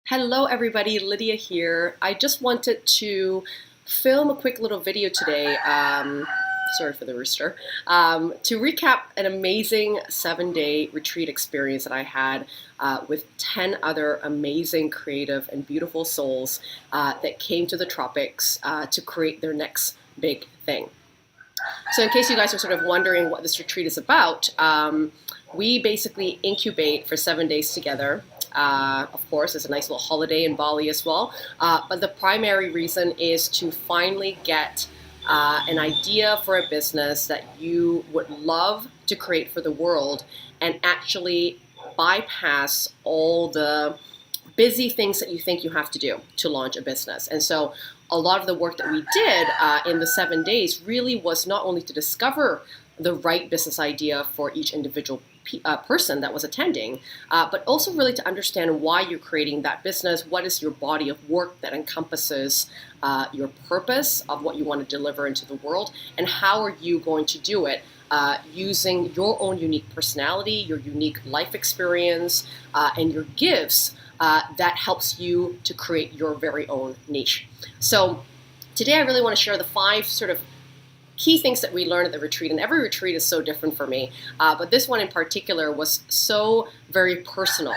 Hello everybody, Lydia here. I just wanted to film a quick little video today, sorry for the rooster, to recap an amazing 7-day retreat experience that I had with 10 other amazing, creative, and beautiful souls that came to the tropics to create their next big thing. So in case you guys are sort of wondering what this retreat is about, we basically incubate for 7 days together. Of course, it's a nice little holiday in Bali as well. But the primary reason is to finally get an idea for a business that you would love to create for the world and actually bypass all the busy things that you think you have to do to launch a business. And so a lot of the work that we did in the 7 days really was not only to discover the right business idea for each individual person that was attending, but also really to understand why you're creating that business, what is your body of work that encompasses your purpose of what you want to deliver into the world, and how are you going to do it using your own unique personality, your unique life experience, and your gifts that helps you to create your very own niche. So today I really want to share the 5 sort of key things that we learned at the retreat, and every retreat is so different for me, but this one in particular was so very personal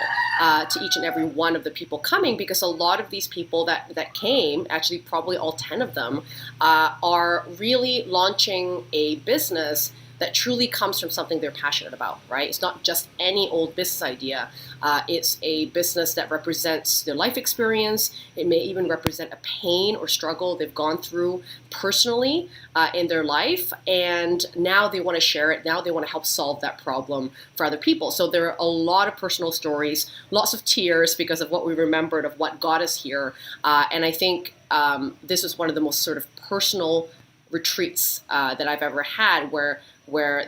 to each and every one of the people coming, because a lot of these people that came, actually probably all 10 of them, are really launching a business that truly comes from something they're passionate about, right? It's not just any old business idea. It's a business that represents their life experience. It may even represent a pain or struggle they've gone through personally in their life, and now they want to share it. Now they want to help solve that problem for other people. So there are a lot of personal stories, lots of tears because of what we remembered of what got us here. And I think this was one of the most sort of personal retreats that I've ever had, where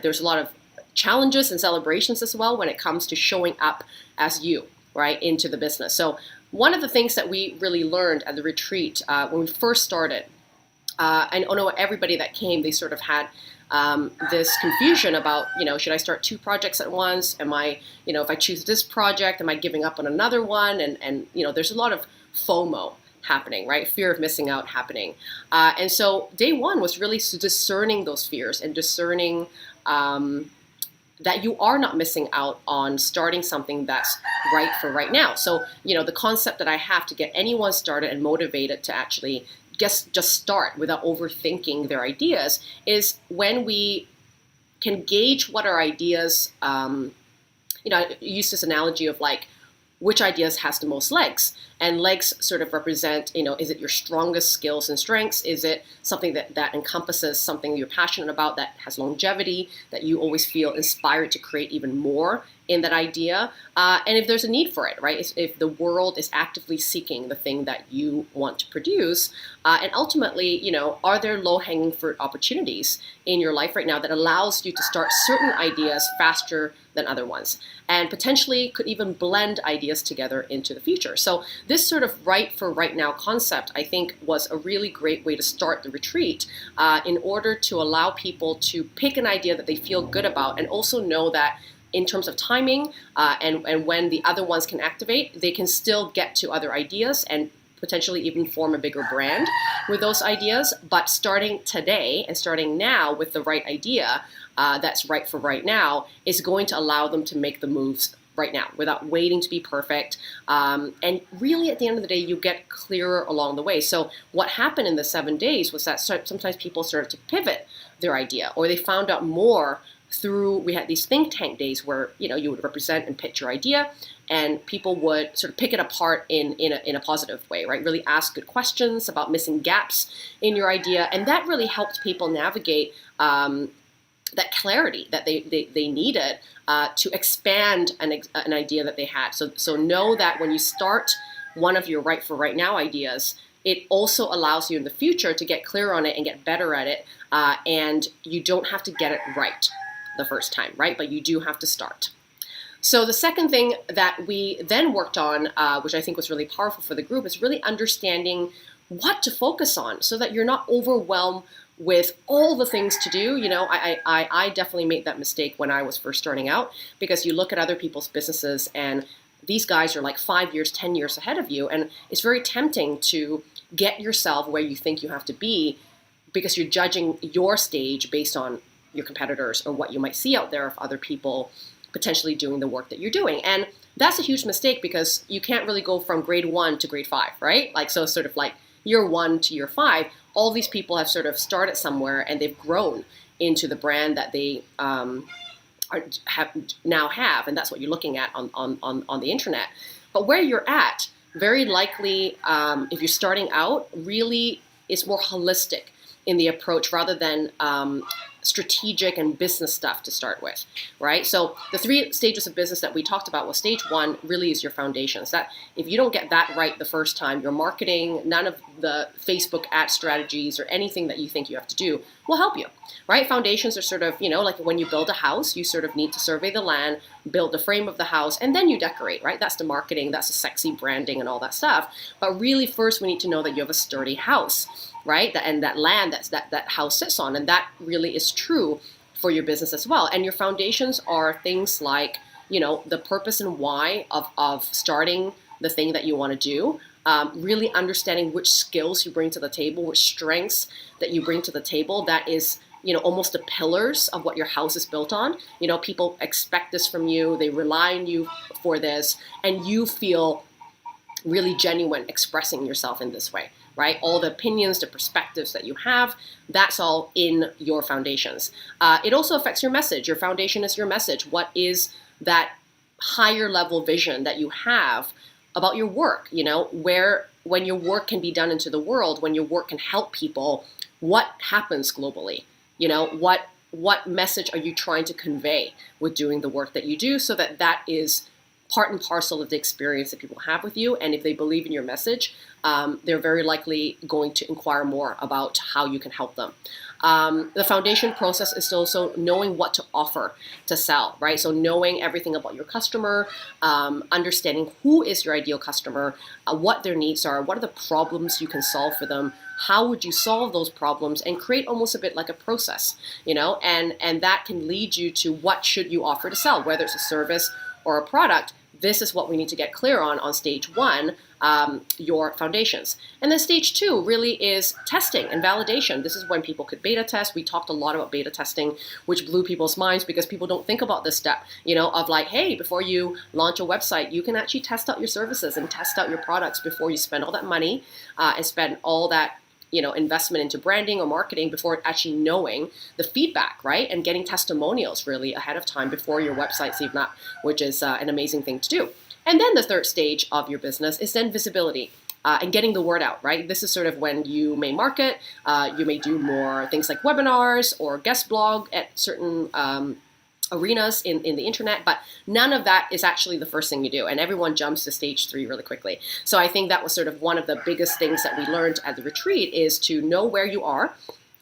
there's a lot of challenges and celebrations as well when it comes to showing up as you, right, into the business. So one of the things that we really learned at the retreat when we first started, I know everybody that came, they sort of had this confusion about, should I start 2 projects at once? Am I, if I choose this project, am I giving up on another one? And there's a lot of FOMO happening, right? Fear of missing out happening. And so day 1 was really discerning those fears and discerning that you are not missing out on starting something that's right for right now. So, the concept that I have to get anyone started and motivated to actually just start without overthinking their ideas is when we can gauge what our ideas, I use this analogy of like, which ideas has the most legs, and legs sort of represent, is it your strongest skills and strengths? Is it something that encompasses something you're passionate about, that has longevity, that you always feel inspired to create even more in that idea? And if there's a need for it, right? If the world is actively seeking the thing that you want to produce, and ultimately, are there low-hanging fruit opportunities in your life right now that allows you to start certain ideas faster than other ones, and potentially could even blend ideas together into the future. So this sort of right for right now concept, I think, was a really great way to start the retreat in order to allow people to pick an idea that they feel good about, and also know that in terms of timing and when the other ones can activate, they can still get to other ideas and potentially even form a bigger brand with those ideas. But starting today and starting now with the right idea that's right for right now is going to allow them to make the moves right now without waiting to be perfect. And really at the end of the day, you get clearer along the way. So what happened in the 7 days was that sometimes people started to pivot their idea, or they found out more through, we had these think tank days where, you would represent and pitch your idea, and people would sort of pick it apart in a positive way, right? Really ask good questions about missing gaps in your idea. And that really helped people navigate that clarity that they needed to expand an idea that they had. So know that when you start one of your right for right now ideas, it also allows you in the future to get clear on it and get better at it. And you don't have to get it right the first time, right? But you do have to start. So the second thing that we then worked on, which I think was really powerful for the group, is really understanding what to focus on so that you're not overwhelmed with all the things to do. I definitely made that mistake when I was first starting out, because you look at other people's businesses and these guys are like 5 years, 10 years ahead of you. And it's very tempting to get yourself where you think you have to be because you're judging your stage based on your competitors or what you might see out there of other people potentially doing the work that you're doing. And that's a huge mistake because you can't really go from grade 1 to grade 5, right? Like, so sort of like year 1 to year 5, all these people have sort of started somewhere and they've grown into the brand that they now have, and that's what you're looking at on the internet. But where you're at, very likely, if you're starting out, really is more holistic in the approach rather than strategic and business stuff to start with, right? So the 3 stages of business that we talked about was stage 1 really is your foundations. That if you don't get that right the first time, your marketing, none of the Facebook ad strategies or anything that you think you have to do will help you, right? Foundations are sort of, like when you build a house, you sort of need to survey the land, build the frame of the house, and then you decorate, right? That's the marketing, that's the sexy branding and all that stuff. But really first we need to know that you have a sturdy house, right? And that land that house sits on. And that really is true for your business as well. And your foundations are things like, the purpose and why of starting the thing that you want to do. Really understanding which skills you bring to the table, which strengths that you bring to the table. That is, almost the pillars of what your house is built on. People expect this from you. They rely on you for this. And you feel really genuine expressing yourself in this way, right? All the opinions, the perspectives that you have, that's all in your foundations. It also affects your message. Your foundation is your message. What is that higher level vision that you have about your work? When your work can be done into the world, when your work can help people, what happens globally? What message are you trying to convey with doing the work that you do, so that is part and parcel of the experience that people have with you. And if they believe in your message, they're very likely going to inquire more about how you can help them. The foundation process is also knowing what to offer to sell, right? So knowing everything about your customer, understanding who is your ideal customer, what their needs are, what are the problems you can solve for them, how would you solve those problems, and create almost a bit like a process, and that can lead you to what should you offer to sell, whether it's a service or a product. This is what we need to get clear on stage 1, your foundations. And then stage 2 really is testing and validation. This is when people could beta test. We talked a lot about beta testing, which blew people's minds because people don't think about this step, of like, hey, before you launch a website, you can actually test out your services and test out your products before you spend all that money and spend all that investment into branding or marketing before actually knowing the feedback, right? And getting testimonials really ahead of time before your website's even up, which is an amazing thing to do. And then the third stage of your business is then visibility and getting the word out, right? This is sort of when you may market, you may do more things like webinars or guest blog at certain arenas in the internet, but none of that is actually the first thing you do. And everyone jumps to stage 3 really quickly. So I think that was sort of one of the biggest things that we learned at the retreat, is to know where you are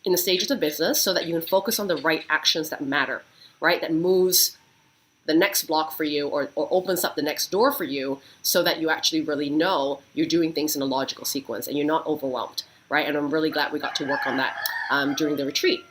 in the stages of business so that you can focus on the right actions that matter, right? That moves the next block for you or opens up the next door for you, so that you actually really know you're doing things in a logical sequence and you're not overwhelmed, right? And I'm really glad we got to work on that during the retreat.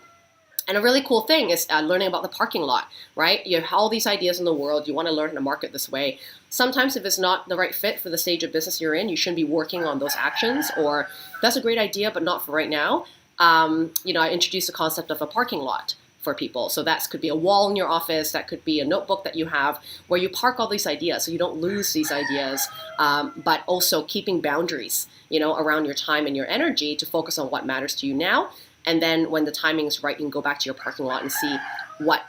And a really cool thing is learning about the parking lot, right? You have all these ideas in the world. You want to learn how to market this way. Sometimes if it's not the right fit for the stage of business you're in, you shouldn't be working on those actions, or that's a great idea, but not for right now. I introduced the concept of a parking lot for people. So that could be a wall in your office. That could be a notebook that you have where you park all these ideas so you don't lose these ideas, but also keeping boundaries, around your time and your energy to focus on what matters to you now. And then when the timing is right, you can go back to your parking lot and see what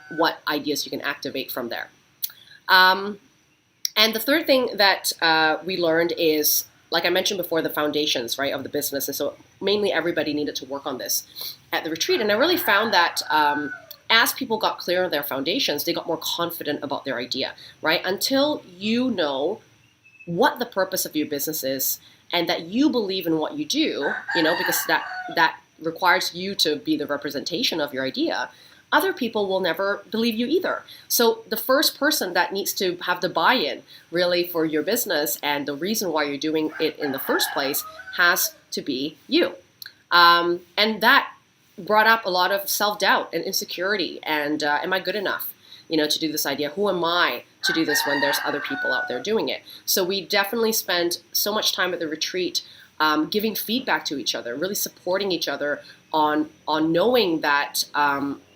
ideas you can activate from there. And the third thing that we learned is, like I mentioned before, the foundations, right, of the business. And so mainly everybody needed to work on this at the retreat. And I really found that as people got clear on their foundations, they got more confident about their idea, right? Until you know what the purpose of your business is and that you believe in what you do, because that requires you to be the representation of your idea, other people will never believe you either. So the first person that needs to have the buy-in really for your business and the reason why you're doing it in the first place has to be you. And that brought up a lot of self-doubt and insecurity and am I good enough? to do this idea? Who am I to do this when there's other people out there doing it? So we definitely spend so much time at the retreat giving feedback to each other, really supporting each other on knowing that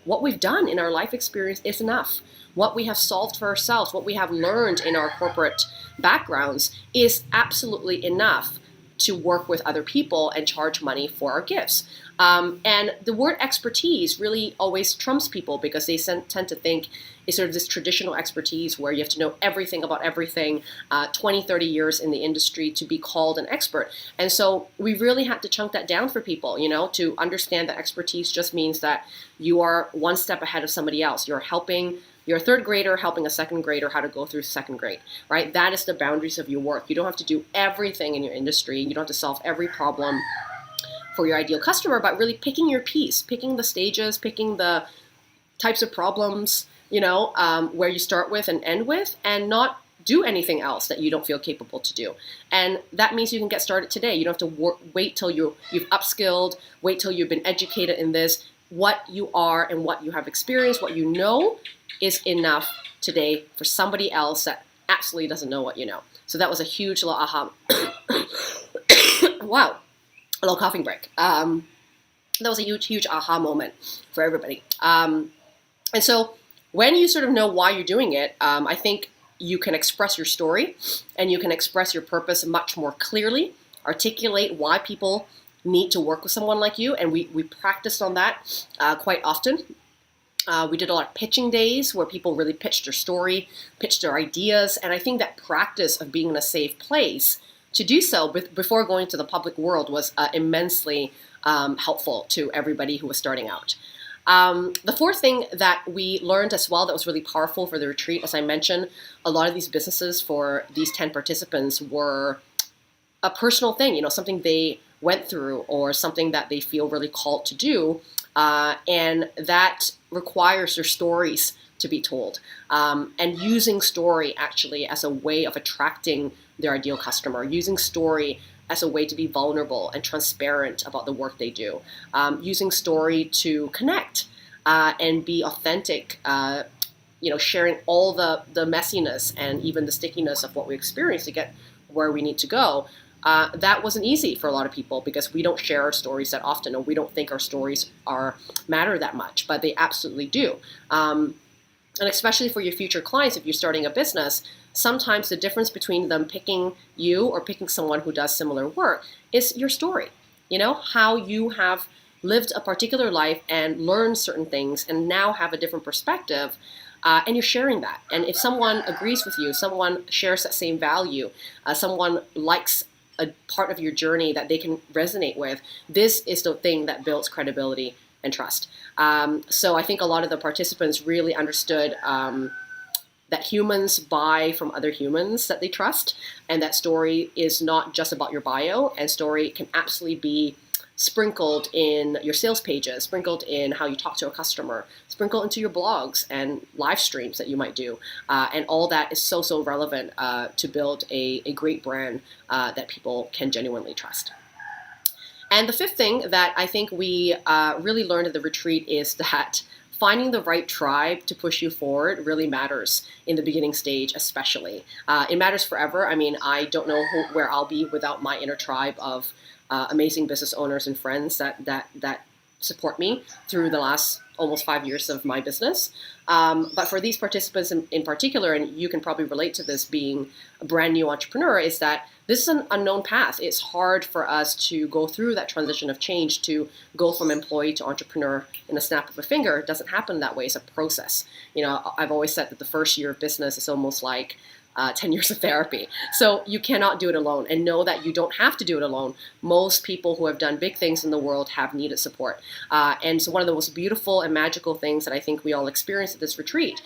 what we've done in our life experience is enough. What we have solved for ourselves, what we have learned in our corporate backgrounds is absolutely enough to work with other people and charge money for our gifts. And the word expertise really always trumps people because they tend to think it's sort of this traditional expertise where you have to know everything about everything, 20, 30 years in the industry to be called an expert. And so we really had to chunk that down for people, to understand that expertise just means that you are one step ahead of somebody else. You're a third grader helping a second grader how to go through second grade, right? That is the boundaries of your work. You don't have to do everything in your industry. You don't have to solve every problem for your ideal customer, but really picking your piece, picking the stages, picking the types of problems, where you start with and end with, and not do anything else that you don't feel capable to do. And that means you can get started today. You don't have to wait till you've upskilled, wait till you've been educated in this. What you are and what you have experienced, what you know, is enough today for somebody else that absolutely doesn't know what you know. So that was a huge little aha. Wow, a little coughing break. That was a huge aha moment for everybody. And so when you sort of know why you're doing it, I think you can express your story and you can express your purpose much more clearly, articulate why people need to work with someone like you. And we practiced on that quite often. We did a lot of pitching days where people really pitched their story, pitched their ideas. And I think that practice of being in a safe place to do so before going to the public world was immensely helpful to everybody who was starting out. The fourth thing that we learned as well that was really powerful for the retreat, as I mentioned, a lot of these businesses for these 10 participants were a personal thing, something they went through or something that they feel really called to do. And that requires their stories to be told, and using story actually as a way of attracting their ideal customer, using story as a way to be vulnerable and transparent about the work they do, using story to connect and be authentic, sharing all the messiness and even the stickiness of what we experience to get where we need to go. That wasn't easy for a lot of people because we don't share our stories that often, or we don't think our stories matter that much, but they absolutely do. And especially for your future clients, if you're starting a business, sometimes the difference between them picking you or picking someone who does similar work is your story. How you have lived a particular life and learned certain things and now have a different perspective. And you're sharing that. And if someone agrees with you, someone shares that same value, someone likes a part of your journey that they can resonate with, this is the thing that builds credibility and trust. So I think a lot of the participants really understood that humans buy from other humans that they trust, and that story is not just about your bio, and story can absolutely be sprinkled in your sales pages, sprinkled in how you talk to a customer, sprinkled into your blogs and live streams that you might do. And all that is so relevant to build a great brand that people can genuinely trust. And the fifth thing that I think we really learned at the retreat is that finding the right tribe to push you forward really matters in the beginning stage, especially. It matters forever. I mean, I don't know where I'll be without my inner tribe of amazing business owners and friends that support me through the last almost 5 years of my business. But for these participants in particular, and you can probably relate to this being a brand new entrepreneur, is that this is an unknown path. It's hard for us to go through that transition of change, to go from employee to entrepreneur in a snap of a finger. It doesn't happen that way. It's a process. I've always said that the first year of business is almost like 10 years of therapy. So you cannot do it alone, and know that you don't have to do it alone. Most people who have done big things in the world have needed support. And so one of the most beautiful and magical things that I think we all experience at this retreat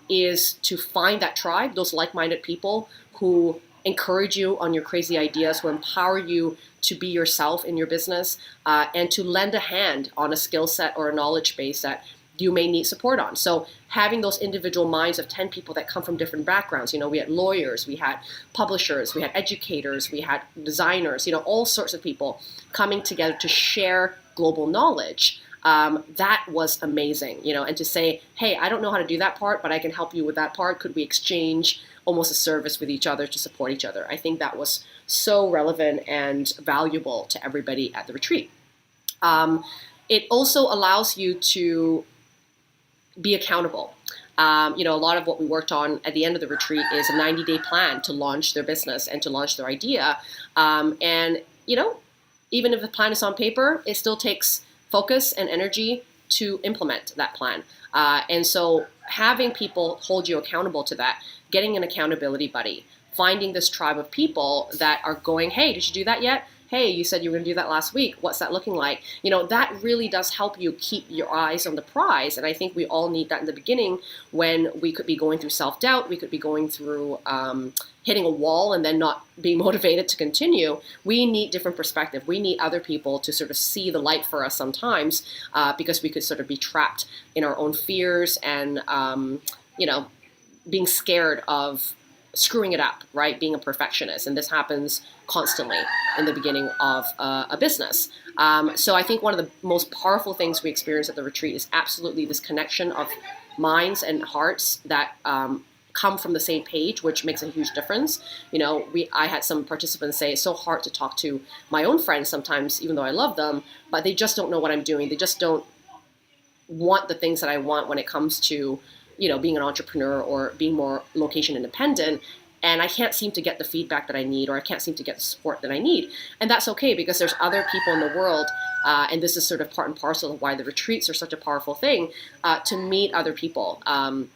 is to find that tribe, those like-minded people who encourage you on your crazy ideas, who empower you to be yourself in your business, and to lend a hand on a skill set or a knowledge base that you may need support on. So having those individual minds of 10 people that come from different backgrounds, we had lawyers, we had publishers, we had educators, we had designers, all sorts of people coming together to share global knowledge That was amazing, and to say, hey, I don't know how to do that part, but I can help you with that part. Could we exchange almost a service with each other to support each other? I think that was so relevant and valuable to everybody at the retreat. It also allows you to be accountable. A lot of what we worked on at the end of the retreat is a 90-day plan to launch their business and to launch their idea. And even if the plan is on paper, it still takes focus and energy to implement that plan. And so having people hold you accountable to that, getting an accountability buddy, finding this tribe of people that are going, hey, did you do that yet? Hey, you said you were going to do that last week. What's that looking like? That really does help you keep your eyes on the prize. And I think we all need that in the beginning when we could be going through self-doubt. We could be going through hitting a wall and then not being motivated to continue. We need different perspective. We need other people to sort of see the light for us sometimes because we could sort of be trapped in our own fears and, being scared of screwing it up, right? Being a perfectionist. And this happens constantly in the beginning of a business. So I think one of the most powerful things we experience at the retreat is absolutely this connection of minds and hearts that come from the same page, which makes a huge difference. I had some participants say it's so hard to talk to my own friends sometimes, even though I love them, but they just don't know what I'm doing. They just don't want the things that I want when it comes to being an entrepreneur or being more location independent. And I can't seem to get the feedback that I need, or I can't seem to get the support that I need. And that's okay, because there's other people in the world, and this is sort of part and parcel of why the retreats are such a powerful thing, to meet other people and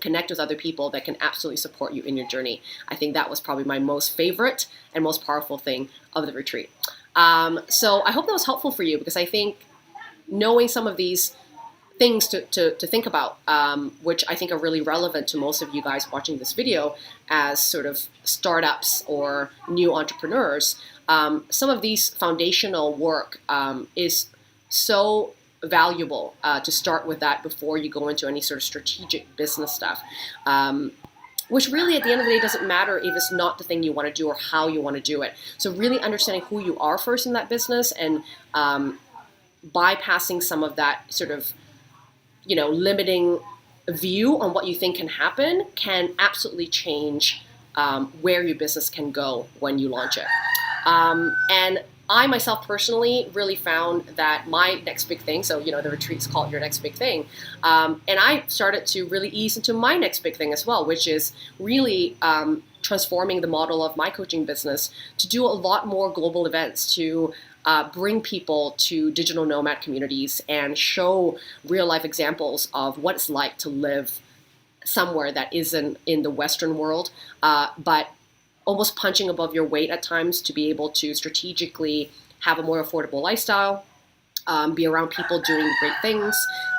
connect with other people that can absolutely support you in your journey. I think that was probably my most favorite and most powerful thing of the retreat. So I hope that was helpful for you, because I think knowing some of these things to think about, which I think are really relevant to most of you guys watching this video as sort of startups or new entrepreneurs. Some of these foundational work is so valuable to start with that before you go into any sort of strategic business stuff. Which really at the end of the day doesn't matter if it's not the thing you want to do or how you want to do it. So really understanding who you are first in that business and bypassing some of that sort of limiting view on what you think can happen can absolutely change where your business can go when you launch it. And I myself personally really found that my next big thing, so the retreats call it your next big thing, and I started to really ease into my next big thing as well, which is really transforming the model of my coaching business to do a lot more global events, to bring people to digital nomad communities and show real life examples of what it's like to live somewhere that isn't in the Western world, but almost punching above your weight at times to be able to strategically have a more affordable lifestyle, be around people doing great things,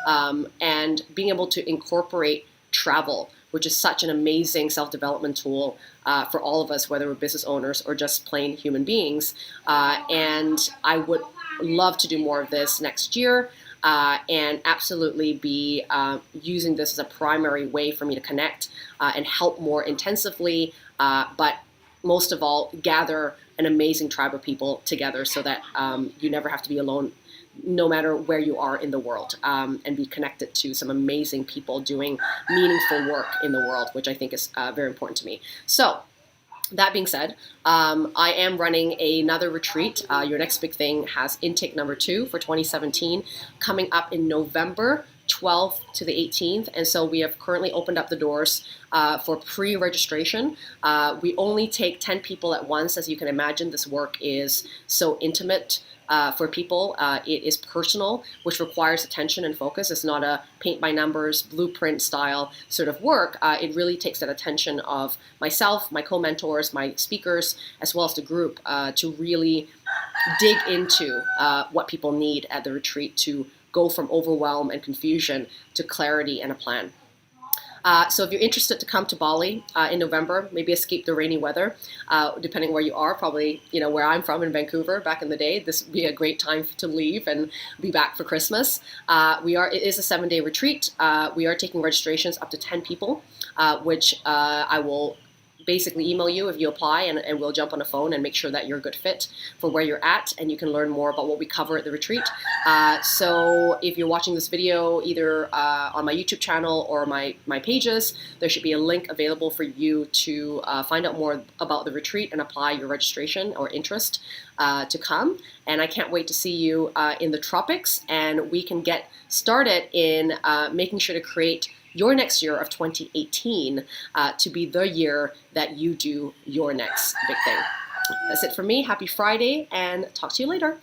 and being able to incorporate travel, which is such an amazing self-development tool for all of us, whether we're business owners or just plain human beings. And I would love to do more of this next year and absolutely be using this as a primary way for me to connect and help more intensively, but most of all, gather an amazing tribe of people together so that you never have to be alone, no matter where you are in the world, and be connected to some amazing people doing meaningful work in the world, which I think is very important to me. So that being said, I am running another retreat. Your Next Big Thing has intake number 2 for 2017 coming up in November 12th to the 18th. And so we have currently opened up the doors for pre-registration. We only take 10 people at once. As you can imagine, this work is so intimate for people. It is personal, which requires attention and focus. It's not a paint by numbers, blueprint style sort of work. It really takes that attention of myself, my co-mentors, my speakers, as well as the group to really dig into what people need at the retreat to go from overwhelm and confusion to clarity and a plan. So if you're interested to come to Bali in November, maybe escape the rainy weather, depending where you are, probably where I'm from in Vancouver back in the day, this would be a great time to leave and be back for Christmas. It is a 7-day retreat. We are taking registrations up to 10 people, which I will basically email you if you apply, and we'll jump on a phone and make sure that you're a good fit for where you're at, and you can learn more about what we cover at the retreat. So if you're watching this video either on my YouTube channel or my pages, there should be a link available for you to find out more about the retreat and apply your registration or interest to come. And I can't wait to see you in the tropics, and we can get started in making sure to create your next year of 2018 to be the year that you do your next big thing. That's it for me. Happy Friday, and talk to you later.